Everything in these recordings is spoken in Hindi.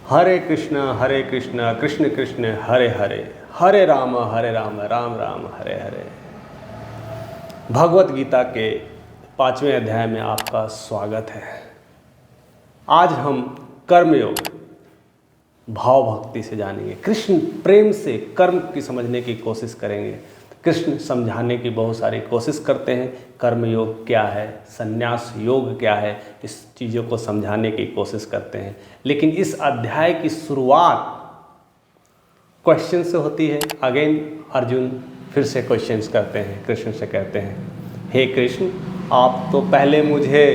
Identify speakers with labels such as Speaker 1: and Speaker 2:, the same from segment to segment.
Speaker 1: हरे कृष्ण कृष्ण कृष्ण हरे हरे, हरे राम राम राम हरे हरे। भगवत गीता के 5वें अध्याय में आपका स्वागत है। आज हम कर्मयोग भाव भक्ति से जानेंगे। कृष्ण प्रेम से कर्म की समझने की कोशिश करेंगे। कृष्ण समझाने की बहुत सारी कोशिश करते हैं। कर्म योग क्या है, संन्यास योग क्या है, इस चीज़ों को समझाने की कोशिश करते हैं। लेकिन इस अध्याय की शुरुआत क्वेश्चन से होती है। अगेन अर्जुन फिर से क्वेश्चंस करते हैं, कृष्ण से कहते हैं, हे कृष्ण, आप तो पहले मुझे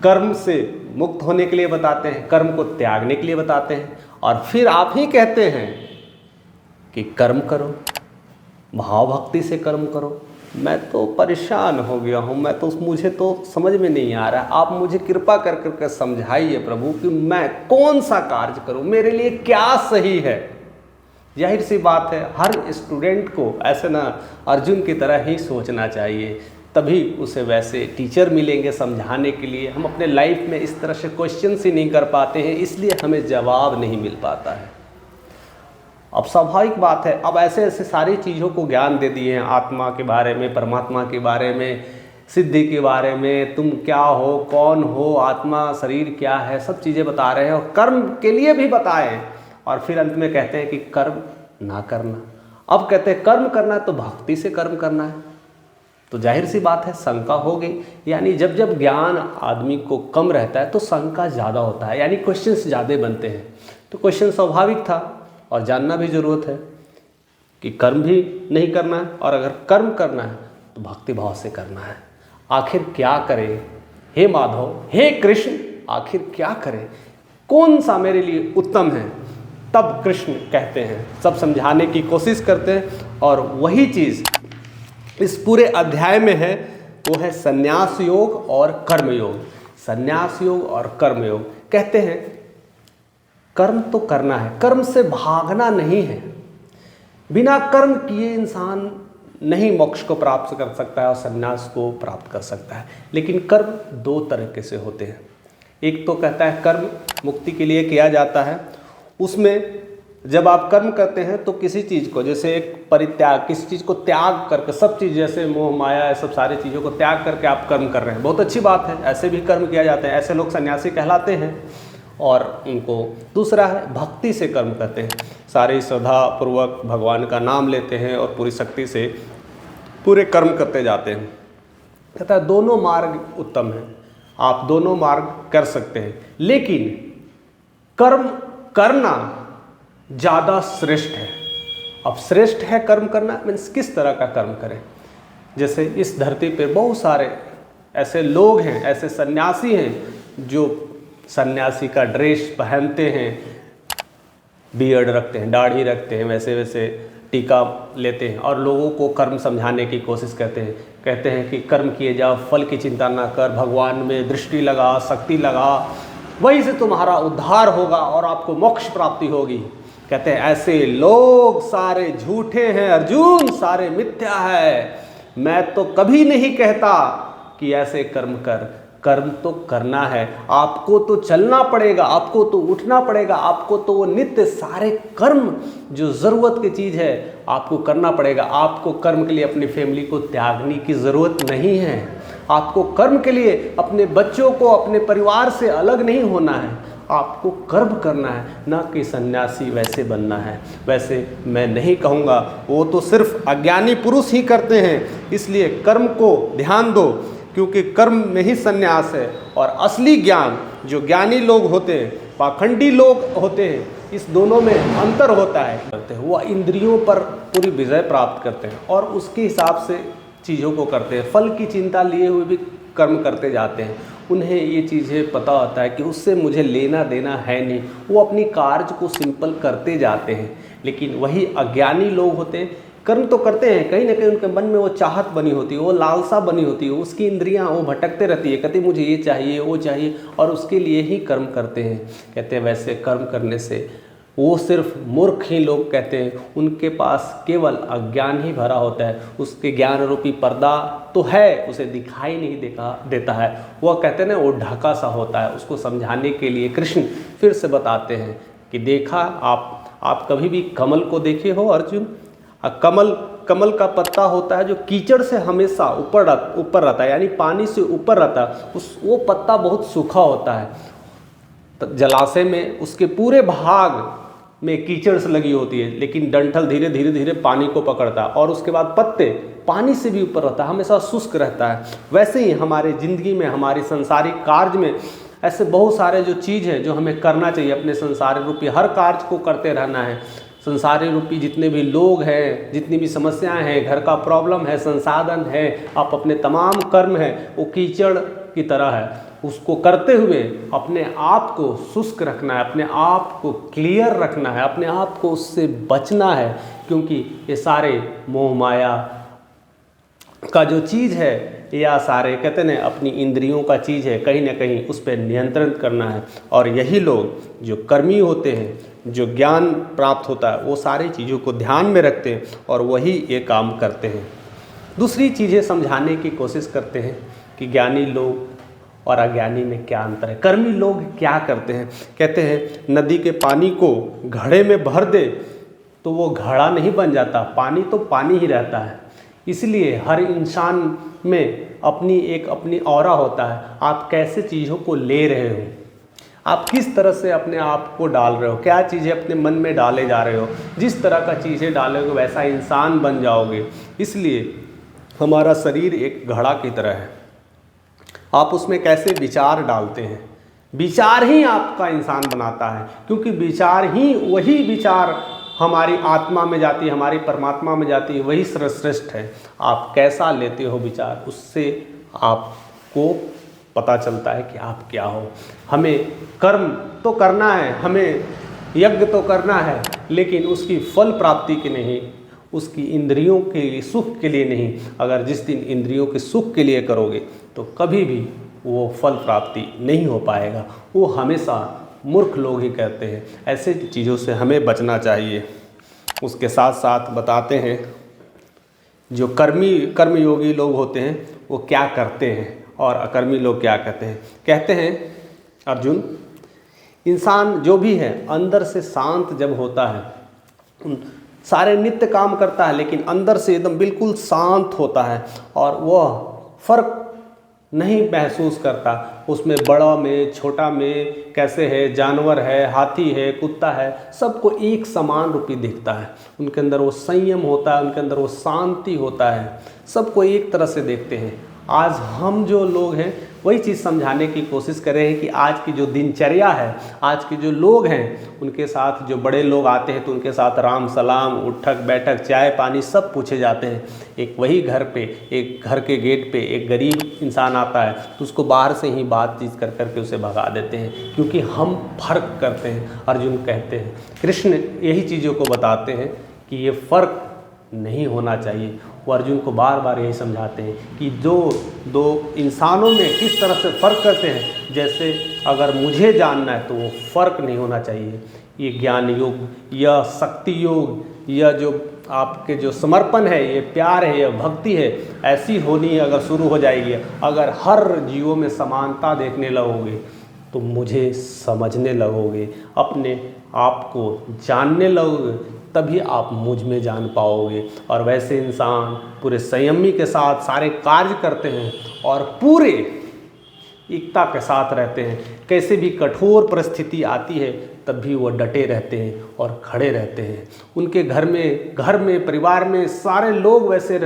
Speaker 1: कर्म से मुक्त होने के लिए बताते हैं, कर्म को त्यागने के लिए बताते हैं, और फिर आप ही कहते हैं कि कर्म करो, भाव भक्ति से कर्म करो। मैं तो परेशान हो गया हूँ, मुझे तो समझ में नहीं आ रहा। आप मुझे कृपा कर करके समझाइए प्रभु कि मैं कौन सा कार्य करूँ, मेरे लिए क्या सही है। जाहिर सी बात है, हर स्टूडेंट को ऐसे ना अर्जुन की तरह ही सोचना चाहिए, तभी उसे वैसे टीचर मिलेंगे समझाने के लिए। हम अपने लाइफ में इस तरह से क्वेश्चंस ही नहीं कर पाते हैं, इसलिए हमें जवाब नहीं मिल पाता है। अब स्वाभाविक बात है, अब ऐसे ऐसे सारी चीज़ों को ज्ञान दे दिए हैं, आत्मा के बारे में, परमात्मा के बारे में, सिद्धि के बारे में, तुम क्या हो, कौन हो, आत्मा शरीर क्या है, सब चीज़ें बता रहे हैं और कर्म के लिए भी बताएं। और फिर अंत में कहते हैं कि कर्म ना करना। अब कहते हैं कर्म करना है तो भक्ति से कर्म करना है। तो जाहिर सी बात है, शंका हो गई। यानी जब जब ज्ञान आदमी को कम रहता है तो शंका ज़्यादा होता है, यानी क्वेश्चंस ज़्यादा बनते हैं। तो क्वेश्चन स्वाभाविक था और जानना भी ज़रूरत है कि कर्म भी नहीं करना है, और अगर कर्म करना है तो भक्ति भाव से करना है। आखिर क्या करें हे माधव, हे कृष्ण, आखिर क्या करें, कौन सा मेरे लिए उत्तम है। तब कृष्ण कहते हैं, सब समझाने की कोशिश करते हैं, और वही चीज़ इस पूरे अध्याय में है, वो है संन्यास योग और कर्म योग। संन्यास योग और कर्म योग कहते हैं कर्म तो करना है, कर्म से भागना नहीं है। बिना कर्म किए इंसान नहीं मोक्ष को प्राप्त कर सकता है और संन्यास को प्राप्त कर सकता है। लेकिन कर्म दो तरीके से होते हैं। एक तो कहता है कर्म मुक्ति के लिए किया जाता है, उसमें जब आप कर्म करते हैं तो किसी चीज़ को, जैसे एक परित्याग, किसी चीज़ को त्याग करके, सब चीज़ जैसे मोह माया, सब सारी चीज़ों को त्याग करके आप कर्म कर रहे हैं, बहुत अच्छी बात है, ऐसे भी कर्म किया जाता है, ऐसे लोग सन्यासी कहलाते हैं। और उनको दूसरा है भक्ति से कर्म करते हैं, सारी श्रद्धा पूर्वक भगवान का नाम लेते हैं और पूरी शक्ति से पूरे कर्म करते जाते हैं। कहता है दोनों मार्ग उत्तम हैं, आप दोनों मार्ग कर सकते हैं, लेकिन कर्म करना ज़्यादा श्रेष्ठ है। अब श्रेष्ठ है कर्म करना, मीन्स किस तरह का कर्म करें। जैसे इस धरती पे बहुत सारे ऐसे लोग हैं, ऐसे सन्यासी हैं जो सन्यासी का ड्रेस पहनते हैं, बियर्ड रखते हैं, दाढ़ी रखते हैं, वैसे वैसे टीका लेते हैं और लोगों को कर्म समझाने की कोशिश करते हैं। कहते हैं कि कर्म किए जाओ, फल की चिंता ना कर, भगवान में दृष्टि लगा, शक्ति लगा, वहीं से तुम्हारा उद्धार होगा और आपको मोक्ष प्राप्ति होगी। कहते हैं ऐसे लोग सारे झूठे हैं अर्जुन, सारे मिथ्या है। मैं तो कभी नहीं कहता कि ऐसे कर्म कर, कर्म तो करना है, आपको तो चलना पड़ेगा, आपको तो उठना पड़ेगा, आपको तो वो नित्य सारे कर्म जो ज़रूरत की चीज़ है आपको करना पड़ेगा। आपको कर्म के लिए अपनी फैमिली को त्यागने की ज़रूरत नहीं है। आपको कर्म के लिए अपने बच्चों को अपने परिवार से अलग नहीं होना है, आपको कर्म करना है, ना कि सन्यासी वैसे बनना है। वैसे मैं नहीं कहूँगा, वो तो सिर्फ अज्ञानी पुरुष ही करते हैं, इसलिए कर्म को ध्यान दो, क्योंकि कर्म में ही संन्यास है। और असली ज्ञान जो ज्ञानी लोग होते हैं, पाखंडी लोग होते हैं, इस दोनों में अंतर होता है। वो इंद्रियों पर पूरी विजय प्राप्त करते हैं और उसके हिसाब से चीज़ों को करते हैं, फल की चिंता लिए हुए भी कर्म करते जाते हैं। उन्हें ये चीज़ें पता होता है कि उससे मुझे लेना देना है नहीं, वो अपनी कार्य को सिंपल करते जाते हैं। लेकिन वही अज्ञानी लोग होते हैं, कर्म तो करते हैं, कहीं ना कहीं उनके मन में वो चाहत बनी होती है, वो लालसा बनी होती है, उसकी इंद्रियां वो भटकते रहती है, कहते मुझे ये चाहिए वो चाहिए, और उसके लिए ही कर्म करते हैं। कहते हैं वैसे कर्म करने से वो सिर्फ मूर्ख ही लोग कहते हैं, उनके पास केवल अज्ञान ही भरा होता है, उसके ज्ञान रूपी पर्दा तो है, उसे दिखाई नहीं देता है। वो कहते हैं ना, वो ढका सा होता है। उसको समझाने के लिए कृष्ण फिर से बताते हैं कि देखा आप कभी भी कमल को देखे हो अर्जुन? कमल का पत्ता होता है जो कीचड़ से हमेशा ऊपर रहता है, यानी पानी से ऊपर रहता है। वो पत्ता बहुत सूखा होता है। जलाशय में उसके पूरे भाग में कीचड़ से लगी होती है, लेकिन डंठल धीरे धीरे पानी को पकड़ता है और उसके बाद पत्ते पानी से भी ऊपर रहता है, हमेशा शुष्क रहता है। वैसे ही हमारे ज़िंदगी में, हमारी संसारिक कार्य में ऐसे बहुत सारे जो चीज़ हैं जो हमें करना चाहिए। अपने संसार रूपी हर कार्य को करते रहना है। संसारी रूपी जितने भी लोग हैं, जितनी भी समस्याएं हैं, घर का प्रॉब्लम है, संसाधन है, आप अपने तमाम कर्म हैं वो कीचड़ की तरह है। उसको करते हुए अपने आप को शुष्क रखना है, अपने आप को क्लियर रखना है, अपने आप को उससे बचना है, क्योंकि ये सारे मोह माया का जो चीज़ है, या सारे कहते हैं अपनी इंद्रियों का चीज़ है, कहीं ना कहीं उस पर नियंत्रण करना है। और यही लोग जो कर्मी होते हैं, जो ज्ञान प्राप्त होता है, वो सारी चीज़ों को ध्यान में रखते हैं और वही ये काम करते हैं। दूसरी चीज़ें समझाने की कोशिश करते हैं कि ज्ञानी लोग और अज्ञानी में क्या अंतर है। कर्मी लोग क्या करते हैं? कहते हैं नदी के पानी को घड़े में भर दे तो वो घड़ा नहीं बन जाता, पानी तो पानी ही रहता है। इसलिए हर इंसान में अपनी ऑरा होता है। आप कैसे चीज़ों को ले रहे हो, आप किस तरह से अपने आप को डाल रहे हो, क्या चीज़ें अपने मन में डाले जा रहे हो। जिस तरह का चीज़ें डालोगे वैसा इंसान बन जाओगे। इसलिए हमारा शरीर एक घड़ा की तरह है। आप उसमें कैसे विचार डालते हैं, विचार ही आपका इंसान बनाता है, क्योंकि विचार ही, वही विचार हमारी आत्मा में जाती है, हमारी परमात्मा में जाती है, वही सर्वश्रेष्ठ है। आप कैसा लेते हो विचार, उससे आपको पता चलता है कि आप क्या हो। हमें कर्म तो करना है, हमें यज्ञ तो करना है, लेकिन उसकी फल प्राप्ति के नहीं, उसकी इंद्रियों के सुख के लिए नहीं। अगर जिस दिन इंद्रियों के सुख के लिए करोगे तो कभी भी वो फल प्राप्ति नहीं हो पाएगा। वो हमेशा मूर्ख लोग ही कहते हैं। ऐसे चीज़ों से हमें बचना चाहिए। उसके साथ साथ बताते हैं जो कर्मयोगी लोग होते हैं वो क्या करते हैं और अकर्मी लोग क्या कहते हैं। कहते हैं अर्जुन, इंसान जो भी है अंदर से शांत जब होता है, सारे नित्य काम करता है, लेकिन अंदर से एकदम बिल्कुल शांत होता है और वह फर्क नहीं महसूस करता। उसमें बड़ा में छोटा में, कैसे है, जानवर है, हाथी है, कुत्ता है, सबको एक समान रूपी दिखता है। उनके अंदर वो संयम होता है, उनके अंदर वो शांति होता है, सबको एक तरह से देखते हैं। आज हम जो लोग हैं वही चीज़ समझाने की कोशिश कर रहे हैं कि आज की जो दिनचर्या है, आज के जो लोग हैं, उनके साथ जो बड़े लोग आते हैं तो उनके साथ राम सलाम, उठक बैठक, चाय पानी सब पूछे जाते हैं। एक वही घर पे, एक घर के गेट पे एक गरीब इंसान आता है तो उसको बाहर से ही बातचीत कर करके उसे भगा देते हैं, क्योंकि हम फर्क करते हैं। अर्जुन कहते हैं, कृष्ण यही चीज़ों को बताते हैं कि ये फ़र्क नहीं होना चाहिए। वो अर्जुन को बार बार यही समझाते हैं कि जो दो इंसानों में किस तरह से फ़र्क करते हैं, जैसे अगर मुझे जानना है तो वो फ़र्क नहीं होना चाहिए। ये ज्ञान योग या शक्ति योग या जो आपके जो समर्पण है, ये प्यार है, ये भक्ति है, ऐसी होनी अगर शुरू हो जाएगी, अगर हर जीवों में समानता देखने लगोगे तो मुझे समझने लगोगे, अपने आप को जानने लगोगे, तभी आप मुझ में जान पाओगे। और वैसे इंसान पूरे संयमी के साथ सारे कार्य करते हैं और पूरे एकता के साथ रहते हैं। कैसे भी कठोर परिस्थिति आती है तब भी वो डटे रहते हैं और खड़े रहते हैं। उनके घर में परिवार में सारे लोग वैसे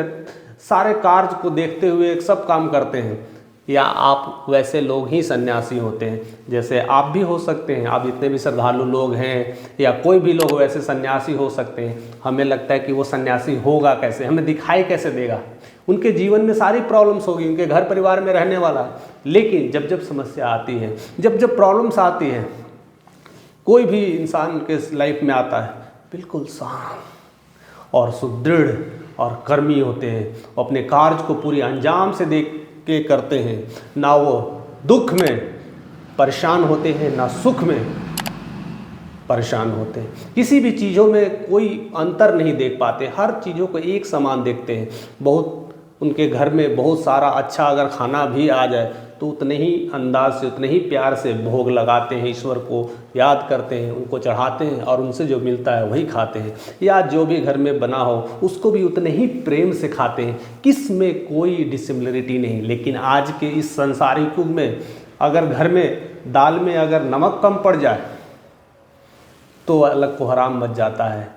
Speaker 1: सारे कार्य को देखते हुए सब काम करते हैं। या आप वैसे लोग ही सन्यासी होते हैं, जैसे आप भी हो सकते हैं। आप जितने भी श्रद्धालु लोग हैं या कोई भी लोग वैसे सन्यासी हो सकते हैं। हमें लगता है कि वो सन्यासी होगा कैसे, हमें दिखाई कैसे देगा। उनके जीवन में सारी प्रॉब्लम्स होगी, उनके घर परिवार में रहने वाला, लेकिन जब जब समस्या आती है, जब जब प्रॉब्लम्स आती हैं, कोई भी इंसान के लाइफ में आता है, बिल्कुल शांत और सुदृढ़ और कर्मी होते हैं। अपने कार्य को पूरी अंजाम से देख के करते हैं। ना वो दुख में परेशान होते हैं, ना सुख में परेशान होते हैं। किसी भी चीज़ों में कोई अंतर नहीं देख पाते, हर चीज़ों को एक समान देखते हैं। बहुत उनके घर में बहुत सारा अच्छा अगर खाना भी आ जाए तो उतने ही अंदाज से, उतने ही प्यार से भोग लगाते हैं, ईश्वर को याद करते हैं, उनको चढ़ाते हैं और उनसे जो मिलता है वही खाते हैं। या जो भी घर में बना हो उसको भी उतने ही प्रेम से खाते हैं, किस में कोई डिसिमिलरिटी नहीं। लेकिन आज के इस संसारिक युग में अगर घर में दाल में अगर नमक कम पड़ जाए तो अलग को हराम मच जाता है।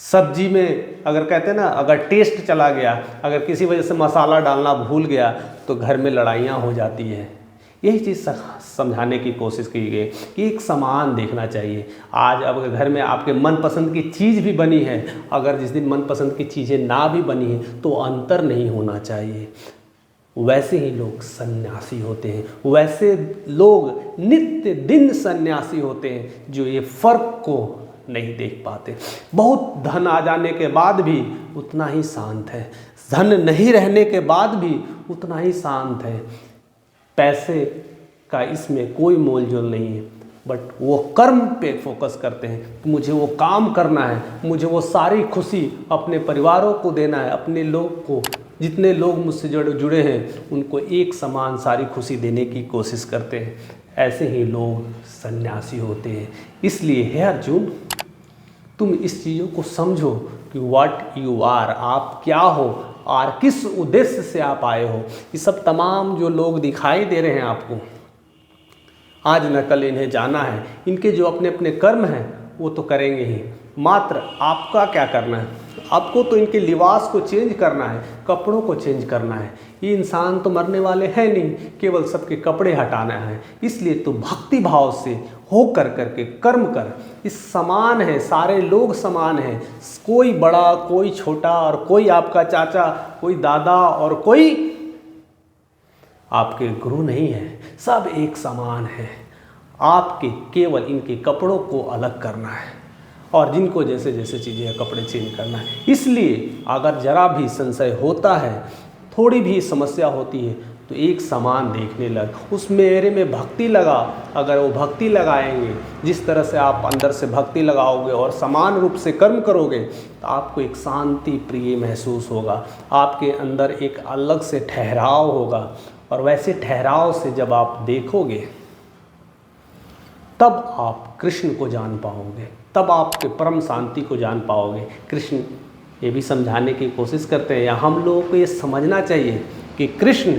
Speaker 1: सब्जी में अगर कहते हैं ना, अगर टेस्ट चला गया, अगर किसी वजह से मसाला डालना भूल गया तो घर में लड़ाइयाँ हो जाती हैं। यही चीज़ समझाने की कोशिश की गई कि एक समान देखना चाहिए। आज अब घर में आपके मनपसंद की चीज़ भी बनी है, अगर जिस दिन मनपसंद की चीज़ें ना भी बनी है तो अंतर नहीं होना चाहिए। वैसे ही लोग सन्यासी होते हैं, वैसे लोग नित्य दिन सन्यासी होते हैं जो ये फ़र्क को नहीं देख पाते। बहुत धन आ जाने के बाद भी उतना ही शांत है, धन नहीं रहने के बाद भी उतना ही शांत है। पैसे का इसमें कोई मोल जोल नहीं है, बट वो कर्म पे फोकस करते हैं। मुझे वो काम करना है, मुझे वो सारी खुशी अपने परिवारों को देना है, अपने लोग को, जितने लोग मुझसे जुड़े हैं उनको एक समान सारी खुशी देने की कोशिश करते हैं। ऐसे ही लोग सन्यासी होते हैं। इसलिए हे अर्जुन, तुम इस चीज़ों को समझो कि व्हाट यू आर, आप क्या हो और किस उद्देश्य से आप आए हो। ये सब तमाम जो लोग दिखाई दे रहे हैं आपको, आज न कल इन्हें जाना है। इनके जो अपने अपने कर्म हैं वो तो करेंगे ही, मात्र आपका क्या करना है? आपको तो इनके लिबास को चेंज करना है, कपड़ों को चेंज करना है। ये इंसान तो मरने वाले हैं नहीं, केवल सबके कपड़े हटाना है। इसलिए तो भक्ति भाव से हो करके कर्म कर। इस समान है, सारे लोग समान हैं, कोई बड़ा कोई छोटा, और कोई आपका चाचा, कोई दादा और कोई आपके गुरु नहीं है, सब एक समान है। आपके केवल इनके कपड़ों को अलग करना है और जिनको जैसे जैसे चीज़ें हैं कपड़े चेंज करना है। इसलिए अगर जरा भी संशय होता है, थोड़ी भी समस्या होती है, तो एक समान देखने लग, उस मेरे में भक्ति लगा। अगर वो भक्ति लगाएंगे, जिस तरह से आप अंदर से भक्ति लगाओगे और समान रूप से कर्म करोगे, तो आपको एक शांति प्रिय महसूस होगा, आपके अंदर एक अलग से ठहराव होगा। और वैसे ठहराव से जब आप देखोगे तब आप कृष्ण को जान पाओगे, तब आपके परम शांति को जान पाओगे। कृष्ण ये भी समझाने की कोशिश करते हैं, या हम लोगों को ये समझना चाहिए कि कृष्ण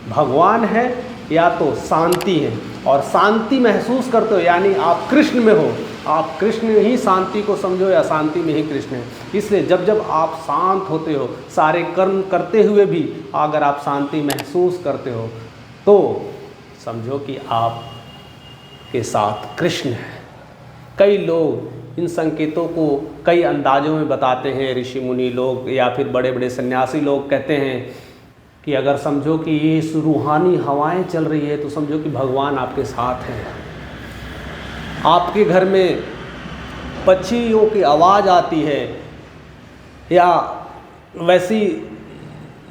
Speaker 1: भगवान है या तो शांति है, और शांति महसूस करते हो यानी आप कृष्ण में हो। आप कृष्ण ही शांति को समझो या शांति में ही कृष्ण है। इसलिए जब जब आप शांत होते हो, सारे कर्म करते हुए भी अगर आप शांति महसूस करते हो, तो समझो कि आप के साथ कृष्ण है। कई लोग इन संकेतों को कई अंदाजों में बताते हैं, ऋषि मुनि लोग या फिर बड़े बड़े सन्यासी लोग कहते हैं कि अगर समझो कि ये रूहानी हवाएं चल रही है तो समझो कि भगवान आपके साथ हैं। आपके घर में पक्षियों की आवाज़ आती है या वैसी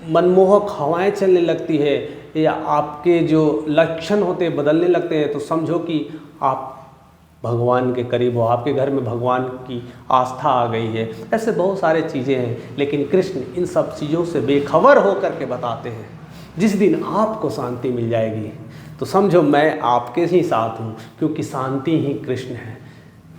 Speaker 1: मनमोहक हवाएं चलने लगती है, या आपके जो लक्षण होते बदलने लगते हैं, तो समझो कि आप भगवान के करीब हो, आपके घर में भगवान की आस्था आ गई है। ऐसे बहुत सारे चीज़ें हैं, लेकिन कृष्ण इन सब चीज़ों से बेखबर हो करके बताते हैं। जिस दिन आपको शांति मिल जाएगी तो समझो मैं आपके ही साथ हूँ, क्योंकि शांति ही कृष्ण है,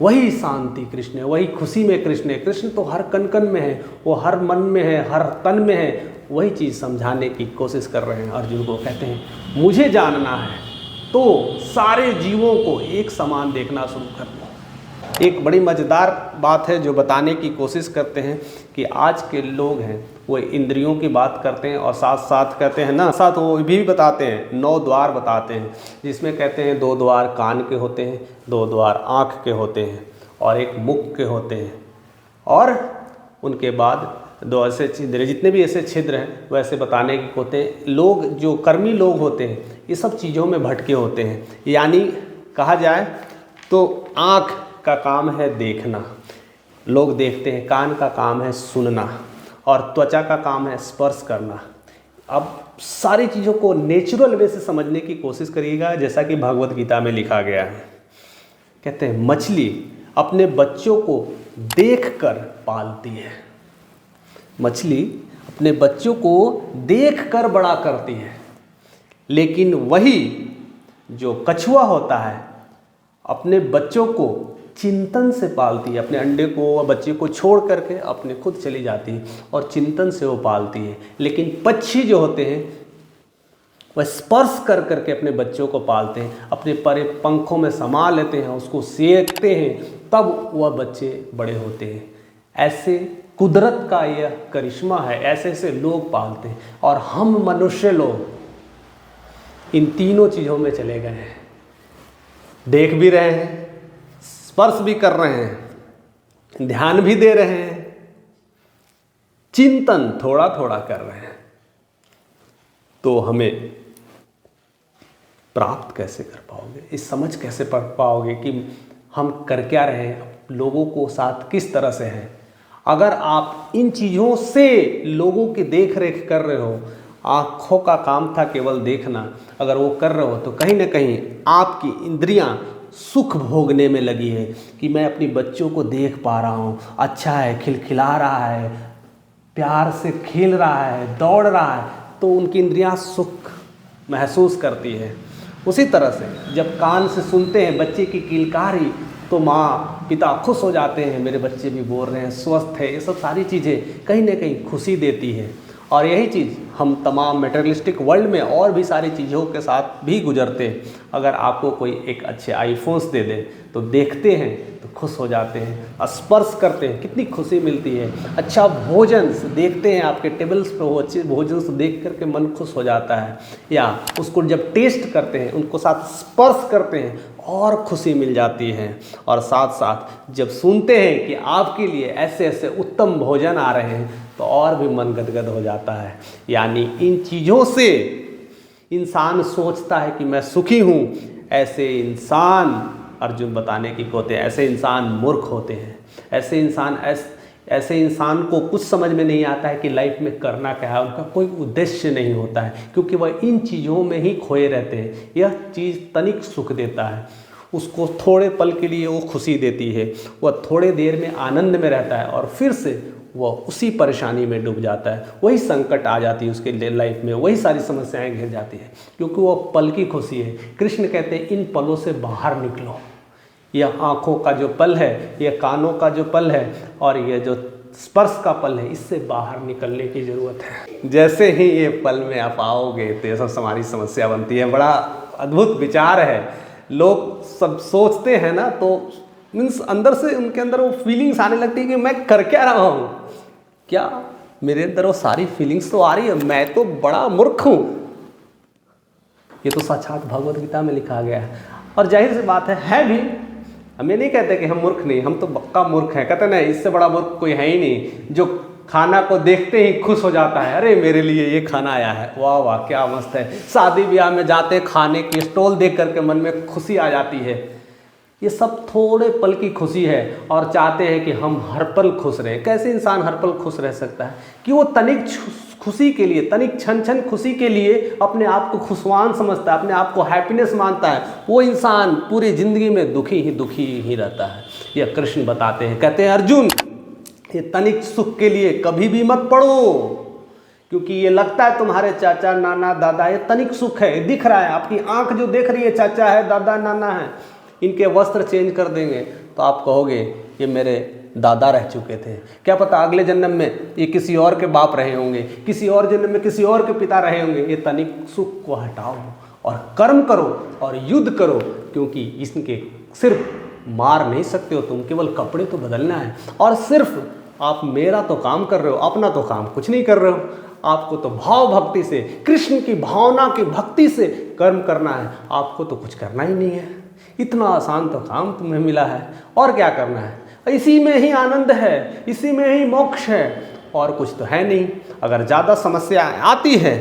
Speaker 1: वही शांति कृष्ण है, वही खुशी में कृष्ण है। कृष्ण तो हर कण कण में है, वो हर मन में है, हर तन में है। वही चीज़ समझाने की कोशिश कर रहे हैं अर्जुन को। कहते हैं मुझे जानना है तो सारे जीवों को एक समान देखना शुरू कर दो। एक बड़ी मज़ेदार बात है जो बताने की कोशिश करते हैं कि आज के लोग हैं वो इंद्रियों की बात करते हैं और साथ साथ कहते हैं ना, साथ वो भी बताते हैं 9 द्वार बताते हैं, जिसमें कहते हैं 2 द्वार कान के होते हैं, 2 द्वार आँख के होते हैं और एक मुख के होते हैं, और उनके बाद 2 ऐसे छिद्र, जितने भी ऐसे छिद्र हैं वैसे बताने की होते हैं। लोग जो कर्मी लोग होते हैं ये सब चीज़ों में भटके होते हैं। यानी कहा जाए तो आँख का काम है देखना, लोग देखते हैं, कान का काम है सुनना, और त्वचा का काम है स्पर्श करना। अब सारी चीज़ों को नेचुरल वे से समझने की कोशिश करिएगा, जैसा कि भगवत गीता में लिखा गया है। कहते हैं मछली अपने बच्चों को देखकर पालती है, मछली अपने बच्चों को देखकर बड़ा करती है, लेकिन वही जो कछुआ होता है अपने बच्चों को चिंतन से पालती है, अपने अंडे को व बच्चे को छोड़ करके अपने खुद चली जाती है और चिंतन से वो पालती है। लेकिन पक्षी जो होते हैं वह स्पर्श कर करके अपने बच्चों को पालते हैं, अपने परे पंखों में समा लेते हैं, उसको सेकते हैं, तब वह बच्चे बड़े होते हैं। ऐसे कुदरत का यह करिश्मा है, ऐसे ऐसे लोग पालते हैं। और हम मनुष्य लोग इन तीनों चीज़ों में चले गए हैं, देख भी रहे हैं, स्पर्श भी कर रहे हैं, ध्यान भी दे रहे हैं, चिंतन थोड़ा थोड़ा कर रहे हैं। तो हमें प्राप्त कैसे कर पाओगे, इस समझ कैसे पढ़ पाओगे कि हम कर क्या रहे हैं, लोगों को साथ किस तरह से हैं। अगर आप इन चीज़ों से लोगों की देख रेख कर रहे हो, आँखों का काम था केवल देखना, अगर वो कर रहे हो तो कहीं ना कहीं आपकी इंद्रियां सुख भोगने में लगी है कि मैं अपनी बच्चों को देख पा रहा हूँ, अच्छा है, खिलखिला रहा है, प्यार से खेल रहा है, दौड़ रहा है, तो उनकी इंद्रियां सुख महसूस करती है। उसी तरह से जब कान से सुनते हैं बच्चे की किलकारी तो माँ पिता खुश हो जाते हैं, मेरे बच्चे भी बोल रहे हैं, स्वस्थ है। ये सब सारी चीज़ें कहीं ना कहीं खुशी देती है। और यही चीज़ हम तमाम मटेरियलिस्टिक वर्ल्ड में और भी सारी चीज़ों के साथ भी गुजरते हैं। अगर आपको कोई एक अच्छे आईफोन्स दे दे तो देखते हैं तो खुश हो जाते हैं, स्पर्श करते हैं, कितनी खुशी मिलती है। अच्छा भोजन देखते हैं, आपके टेबल्स पर वो अच्छे भोजन से देख करके मन खुश हो जाता है, या उसको जब टेस्ट करते हैं, उनको साथ स्पर्श करते हैं और खुशी मिल जाती है। और साथ साथ जब सुनते हैं कि आपके लिए ऐसे ऐसे उत्तम भोजन आ रहे हैं तो और भी मन गदगद हो जाता है। यानी इन चीज़ों से इंसान सोचता है कि मैं सुखी हूँ। ऐसे इंसान, अर्जुन बताने की होते हैं, ऐसे इंसान मूर्ख होते हैं। ऐसे इंसान को कुछ समझ में नहीं आता है कि लाइफ में करना क्या है, उनका कोई उद्देश्य नहीं होता है, क्योंकि वह इन चीज़ों में ही खोए रहते हैं। यह चीज़ तनिक सुख देता है, उसको थोड़े पल के लिए वो खुशी देती है, वह थोड़े देर में आनंद में रहता है और फिर से वह उसी परेशानी में डूब जाता है। वही संकट आ जाती है उसके लाइफ में, वही सारी समस्याएं घिर जाती है, क्योंकि वह पल की खुशी है। कृष्ण कहते हैं इन पलों से बाहर निकलो। यह आँखों का जो पल है, यह कानों का जो पल है और यह जो स्पर्श का पल है, इससे बाहर निकलने की ज़रूरत है। जैसे ही ये पल में आप आओगे तो ये सब हमारी समस्या बनती है। बड़ा अद्भुत विचार है। लोग सब सोचते हैं ना, तो मीन्स अंदर से उनके अंदर वो फीलिंग्स आने लगती है कि मैं कर क्या रहा हूँ, क्या मेरे अंदर वो सारी फीलिंग्स तो आ रही है, मैं तो बड़ा मूर्ख हूँ। ये तो साक्षात भगवद गीता में लिखा गया है। और जाहिर सी बात है भी। हम ये नहीं कहते कि हम मूर्ख नहीं, हम तो पक्का मूर्ख हैं। कहते नहीं, इससे बड़ा मूर्ख कोई है ही नहीं जो खाना को देखते ही खुश हो जाता है, अरे मेरे लिए ये खाना आया है, वाह वाह क्या मस्त है। शादी ब्याह में जाते खाने की स्टॉल देख करके मन में खुशी आ जाती है। ये सब थोड़े पल की खुशी है और चाहते हैं कि हम हर पल खुश रहें। कैसे इंसान हर पल खुश रह सकता है कि वो तनिक खुशी के लिए, तनिक क्षण खुशी के लिए अपने आप को खुशवान समझता है, अपने आप को हैप्पीनेस मानता है। वो इंसान पूरी ज़िंदगी में दुखी ही रहता है। यह कृष्ण बताते हैं, कहते हैं अर्जुन ये तनिक सुख के लिए कभी भी मत पड़ो, क्योंकि ये लगता है तुम्हारे चाचा नाना दादा, ये तनिक सुख है, दिख रहा है, आपकी आंख जो देख रही है चाचा है दादा नाना है, इनके वस्त्र चेंज कर देंगे तो आप कहोगे ये मेरे दादा रह चुके थे, क्या पता अगले जन्म में ये किसी और के बाप रहे होंगे, किसी और जन्म में किसी और के पिता रहे होंगे। ये तनिक सुख को हटाओ और कर्म करो और युद्ध करो, क्योंकि इसके सिर्फ मार नहीं सकते हो तुम, केवल कपड़े तो बदलना है। और सिर्फ आप मेरा तो काम कर रहे हो, अपना तो काम कुछ नहीं कर रहे हो। आपको तो भाव भक्ति से, कृष्ण की भावना की भक्ति से कर्म करना है, आपको तो कुछ करना ही नहीं है। इतना आसान तो काम तुम्हें मिला है, और क्या करना है? इसी में ही आनंद है, इसी में ही मोक्ष है, और कुछ तो है नहीं। अगर ज़्यादा समस्या आती है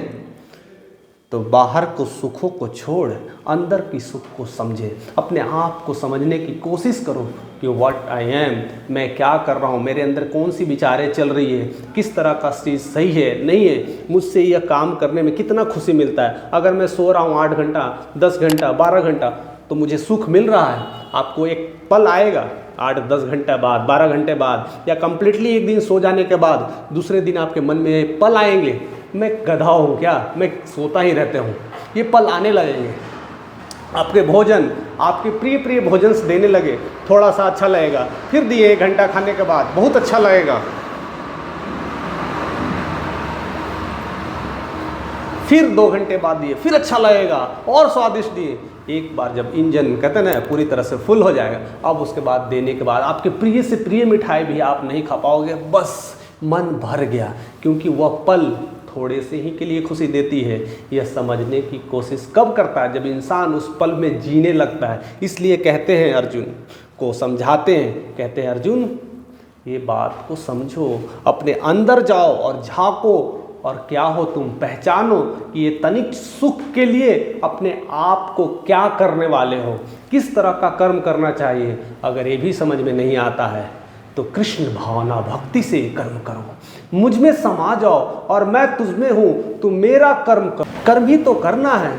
Speaker 1: तो बाहर को सुखों को छोड़ अंदर की सुख को समझे, अपने आप को समझने की कोशिश करो कि व्हाट आई एम, मैं क्या कर रहा हूँ, मेरे अंदर कौन सी विचारें चल रही है, किस तरह का चीज़ सही है नहीं है, मुझसे यह काम करने में कितना खुशी मिलता है। अगर मैं सो रहा हूँ 8 घंटा 10 घंटा 12 घंटा तो मुझे सुख मिल रहा है। आपको एक पल आएगा 8-10 घंटे बाद, 12 घंटे बाद, या कम्प्लीटली एक दिन सो जाने के बाद दूसरे दिन आपके मन में पल आएंगे, मैं गधा हूँ क्या, मैं सोता ही रहता हूँ, ये पल आने लगेंगे। आपके भोजन, आपके प्रिय प्रिय भोजन से देने लगे, थोड़ा सा अच्छा लगेगा, फिर दिए 1 घंटा खाने के बाद बहुत अच्छा लगेगा, फिर 2 घंटे बाद दिए, फिर अच्छा लगेगा और स्वादिष्ट दिए। एक बार जब इंजन कहते हैं ना पूरी तरह से फुल हो जाएगा, अब उसके बाद देने के बाद आपके प्रिय से प्रिय मिठाई भी आप नहीं खा पाओगे, बस मन भर गया, क्योंकि वह पल थोड़े से ही के लिए खुशी देती है। यह समझने की कोशिश कब करता है? जब इंसान उस पल में जीने लगता है। इसलिए कहते हैं अर्जुन को समझाते हैं, कहते हैं अर्जुन ये बात को समझो, अपने अंदर जाओ और झांको, और क्या हो तुम पहचानो कि ये तनिक सुख के लिए अपने आप को क्या करने वाले हो, किस तरह का कर्म करना चाहिए। अगर ये भी समझ में नहीं आता है तो कृष्ण भावना भक्ति से कर्म करो, मुझ में समा जाओ और मैं तुझ में हूँ, तू मेरा कर्म कर। कर्म ही तो करना है,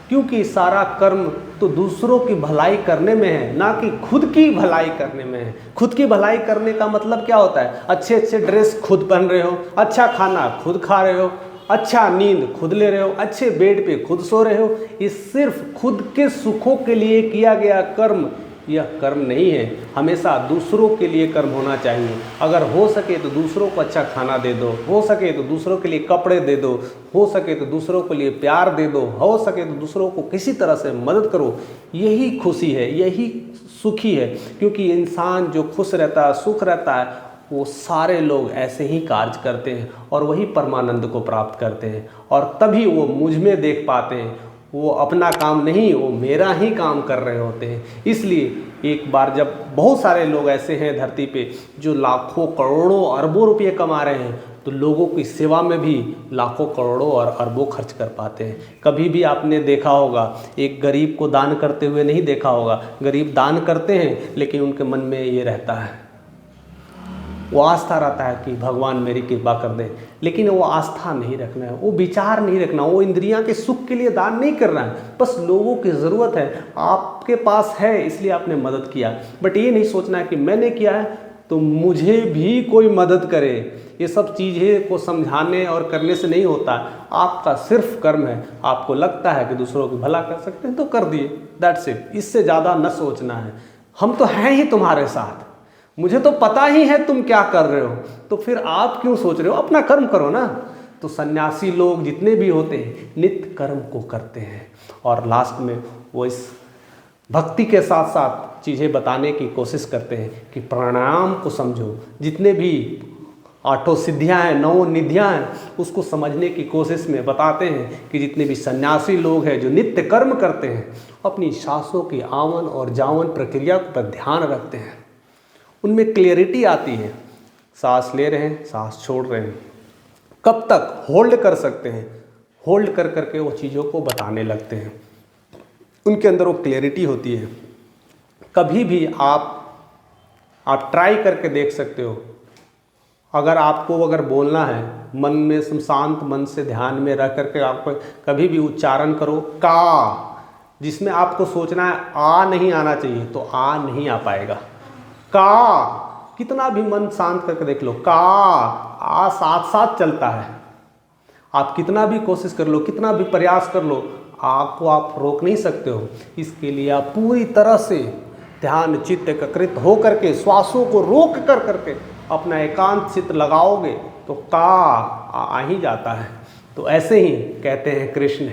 Speaker 1: क्योंकि सारा कर्म तो दूसरों की भलाई करने में है, ना कि खुद की भलाई करने में है। खुद की भलाई करने का मतलब क्या होता है? अच्छे अच्छे ड्रेस खुद पहन रहे हो, अच्छा खाना खुद खा रहे हो, अच्छा नींद खुद ले रहे हो, अच्छे बेड पे खुद सो रहे हो। ये सिर्फ खुद के सुखों के लिए किया गया कर्म, यह कर्म नहीं है। हमेशा दूसरों के लिए कर्म होना चाहिए। अगर हो सके तो दूसरों को अच्छा खाना दे दो, हो सके तो दूसरों के लिए कपड़े दे दो, हो सके तो दूसरों के लिए प्यार दे दो, हो सके तो दूसरों को किसी तरह से मदद करो। यही खुशी है, यही सुखी है, क्योंकि इंसान जो खुश रहता है, सुख रहता है, वो सारे लोग ऐसे ही कार्य करते हैं और वही परमानंद को प्राप्त करते हैं, और तभी वो मुझ में देख पाते हैं। वो अपना काम नहीं, वो मेरा ही काम कर रहे होते हैं। इसलिए एक बार जब बहुत सारे लोग ऐसे हैं धरती पे जो लाखों करोड़ों अरबों रुपये कमा रहे हैं, तो लोगों की सेवा में भी लाखों करोड़ों और अरबों खर्च कर पाते हैं। कभी भी आपने देखा होगा एक गरीब को दान करते हुए नहीं देखा होगा। गरीब दान करते हैं, लेकिन उनके मन में ये रहता है, वो आस्था रहता है कि भगवान मेरी कृपा कर दे, लेकिन वो आस्था नहीं रखना है, वो विचार नहीं रखना, वो इंद्रियां के सुख के लिए दान नहीं करना है। बस लोगों की ज़रूरत है, आपके पास है इसलिए आपने मदद किया, बट ये नहीं सोचना है कि मैंने किया है तो मुझे भी कोई मदद करे। ये सब चीज़ें को समझाने और करने से नहीं होता। आपका सिर्फ कर्म है, आपको लगता है कि दूसरों को भला कर सकते हैं तो कर दिए, दैट्स इट। इससे ज़्यादा न सोचना है। हम तो हैं ही तुम्हारे साथ, मुझे तो पता ही है तुम क्या कर रहे हो, तो फिर आप क्यों सोच रहे हो? अपना कर्म करो ना। तो सन्यासी लोग जितने भी होते हैं नित्य कर्म को करते हैं, और लास्ट में वो इस भक्ति के साथ साथ चीज़ें बताने की कोशिश करते हैं कि प्राणायाम को समझो। जितने भी 8 सिद्धियाँ हैं, 9 निधियाँ हैं, उसको समझने की कोशिश में बताते हैं कि जितने भी सन्यासी लोग हैं जो नित्य कर्म करते हैं, अपनी सांसों की आवन और जावन प्रक्रिया पर ध्यान रखते हैं, उनमें क्लियरिटी आती है। सांस ले रहे हैं, सांस छोड़ रहे हैं, कब तक होल्ड कर सकते हैं, होल्ड कर करके वो चीज़ों को बताने लगते हैं। उनके अंदर वो क्लियरिटी होती है। कभी भी आप ट्राई करके देख सकते हो। अगर बोलना है, मन में शांत मन से ध्यान में रख करके आप कभी भी उच्चारण करो का, जिसमें आपको सोचना है आ नहीं आना चाहिए, तो आ नहीं आ पाएगा। का कितना भी मन शांत करके देख लो, का आ साथ साथ चलता है। आप कितना भी कोशिश कर लो, कितना भी प्रयास कर लो, आपको आप रोक नहीं सकते हो। इसके लिए आप पूरी तरह से ध्यान चित्त एकाग्रित हो करके श्वासों को रोक कर करके अपना एकांत चित्त लगाओगे तो का आ ही जाता है। तो ऐसे ही कहते हैं कृष्ण,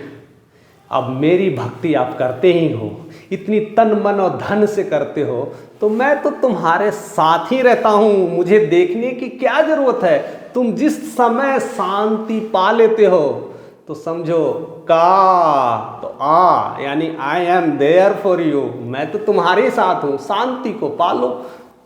Speaker 1: अब मेरी भक्ति आप करते ही हो, इतनी तन मन और धन से करते हो, तो मैं तो तुम्हारे साथ ही रहता हूँ, मुझे देखने की क्या ज़रूरत है। तुम जिस समय शांति पा लेते हो तो समझो का तो आ, यानी I am there for you, मैं तो तुम्हारे साथ हूँ। शांति को पालो,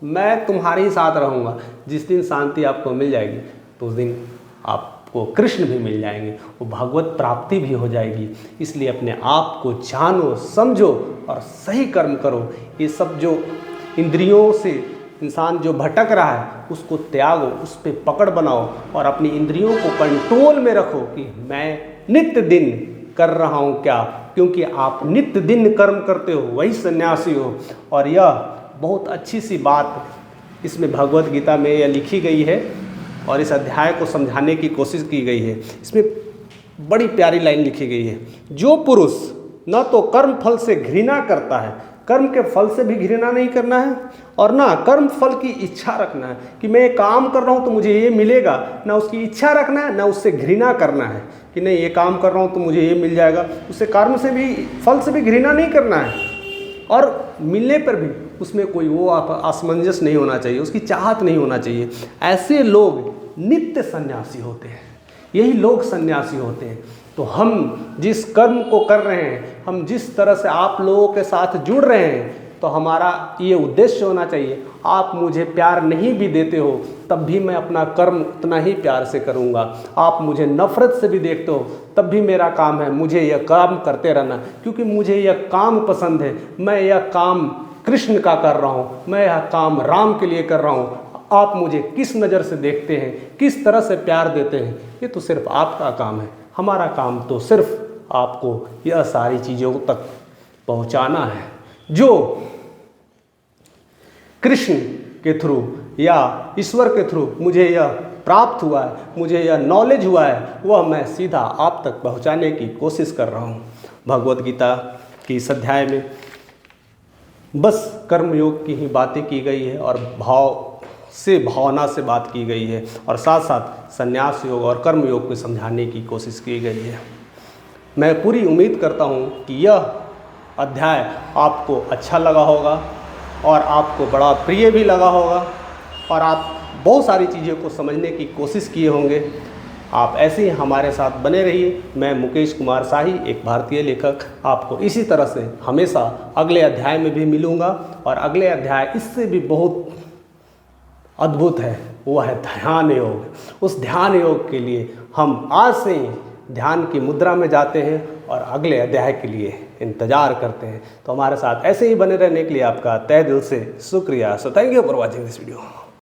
Speaker 1: मैं तुम्हारे साथ रहूँगा। जिस दिन शांति आपको मिल जाएगी तो उस दिन आपको कृष्ण भी मिल जाएंगे, वो भगवत प्राप्ति भी हो जाएगी। इसलिए अपने आप को जानो, समझो और सही कर्म करो। ये सब जो इंद्रियों से इंसान जो भटक रहा है उसको त्यागो, उस पर पकड़ बनाओ और अपनी इंद्रियों को कंट्रोल में रखो कि मैं नित्य दिन कर रहा हूँ क्या, क्योंकि आप नित्य दिन कर्म करते हो, वही सन्यासी हो। और यह बहुत अच्छी सी बात इसमें भगवत गीता में यह लिखी गई है और इस अध्याय को समझाने की कोशिश की गई है। इसमें बड़ी प्यारी लाइन लिखी गई है, जो पुरुष न तो कर्म फल से घृणा करता है, कर्म के फल से भी घृणा नहीं करना है, और ना कर्म फल की इच्छा रखना है कि मैं ये काम कर रहा हूँ तो मुझे ये मिलेगा, ना उसकी इच्छा रखना है ना उससे घृणा करना है कि नहीं ये काम कर रहा हूँ तो मुझे ये मिल जाएगा, उससे कर्म से भी फल से भी घृणा नहीं करना है, और मिलने पर भी उसमें कोई वो असमंजस नहीं होना चाहिए, उसकी चाहत नहीं होना चाहिए। ऐसे लोग नित्य सन्यासी होते हैं, यही लोग सन्यासी होते हैं। तो हम जिस कर्म को कर रहे हैं, हम जिस तरह से आप लोगों के साथ जुड़ रहे हैं, तो हमारा ये उद्देश्य होना चाहिए, आप मुझे प्यार नहीं भी देते हो तब भी मैं अपना कर्म उतना ही प्यार से करूँगा, आप मुझे नफ़रत से भी देखते हो तब भी मेरा काम है मुझे यह काम करते रहना, क्योंकि मुझे यह काम पसंद है, मैं यह काम कृष्ण का कर रहा हूँ, मैं यह काम राम के लिए कर रहा हूँ। आप मुझे किस नज़र से देखते हैं, किस तरह से प्यार देते हैं, ये तो सिर्फ आपका काम है, हमारा काम तो सिर्फ आपको यह सारी चीज़ों तक पहुँचाना है जो कृष्ण के थ्रू या ईश्वर के थ्रू मुझे यह प्राप्त हुआ है, मुझे यह नॉलेज हुआ है, वह मैं सीधा आप तक पहुंचाने की कोशिश कर रहा हूं। भगवत गीता की इस अध्याय में बस कर्मयोग की ही बातें की गई है और भावना से बात की गई है, और साथ साथ संन्यास योग और कर्म योग को समझाने की कोशिश की गई है। मैं पूरी उम्मीद करता हूं कि यह अध्याय आपको अच्छा लगा होगा और आपको बड़ा प्रिय भी लगा होगा, और आप बहुत सारी चीज़ों को समझने की कोशिश किए होंगे। आप ऐसे ही हमारे साथ बने रहिए। मैं मुकेश कुमार शाही, एक भारतीय लेखक, आपको इसी तरह से हमेशा अगले अध्याय में भी मिलूँगा, और अगले अध्याय इससे भी बहुत अद्भुत है, वो है ध्यान योग। उस ध्यान योग के लिए हम आज से ही ध्यान की मुद्रा में जाते हैं और अगले अध्याय के लिए इंतज़ार करते हैं। तो हमारे साथ ऐसे ही बने रहने के लिए आपका तहे दिल से शुक्रिया। So thank you for watching this video.